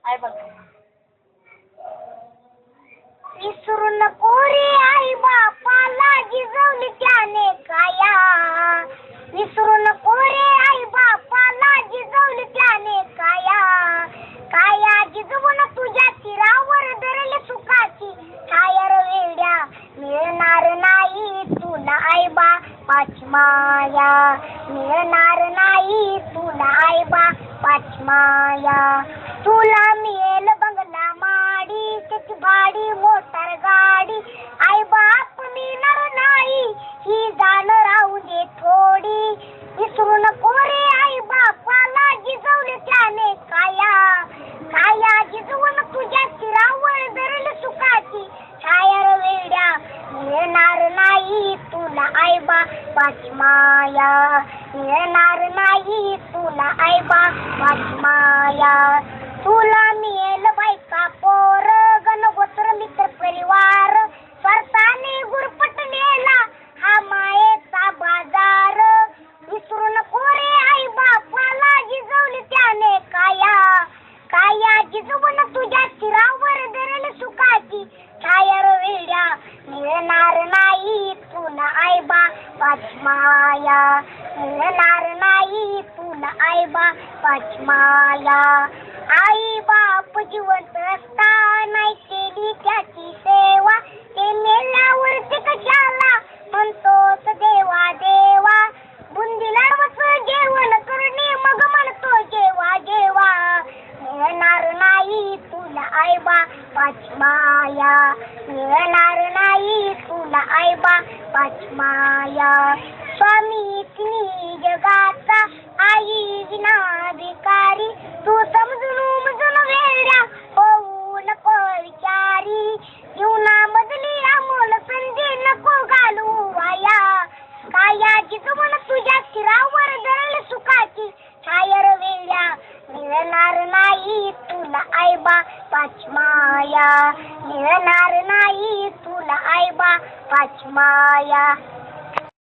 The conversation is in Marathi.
आई बघ. विसरू नको रे आई बापाला जिजवली त्याने काया. विसरू नको रे आई बापाला जिजवली त्याने काया. काया जिजवून तुझ्या तीरावर धरली सुखाची छाया रे वेड्या. मिळणार नाही तुला आई बापाची माया. मिळणार नाही तुला आई बापाची माया. तुला मिळेल बंगला माडी त्याची भाडी मोटार गाडी. आई बाप मिळणार नाही ही जाण राहू दे थोडी. विसरू नको रे आई बापाला जिजवले त्याने काया. काया जिजवून तुझ्या तीरावर धरली सुखाची छाया रे वेड्या. मिळणार नाही तुला आई बापाची माया. मिळणार नाही तुला आई बापाची माया. तुला मिळेल बायका पोर गणगोत्र मित्र परिवार. स्वार्थाने गुरपट नेला हा मायेचा बाजार. विसरू नको रे आई बापाला जिजवली त्याने काया. काया जिजवून तुझ्या तीरावर धरली सुखाची छाया रे वेड्या. मिळणार नाही तुला आई बापाची माया. मिळणार नाही तुला आई बापाची माया. आई बाप जिवंत असताना केली त्याची सेवा. ते मेल्यावर ते कशाला म्हणतोस देवा देवा. बुंदी लाडवच जेवण करणे मग म्हणतो जेवा जेवा. मिळणार नाही तुला आई बापाची माया. मिळणार नाही तुला आई बापाची माया. स्वामी तिन्ही जगाचा आई विना भिकारी. तू समजून उमजून वेड्या होऊ नको विचारी. जीवनामधली अमोल संधी नको घालू वाया. काया जिजवून तुझ्या तीरावर धरली सुखाची छाया रे वेड्या. मिळणार नाही तुला आई बापाची माया. मिळणार नाही तुला आई बापाची माया.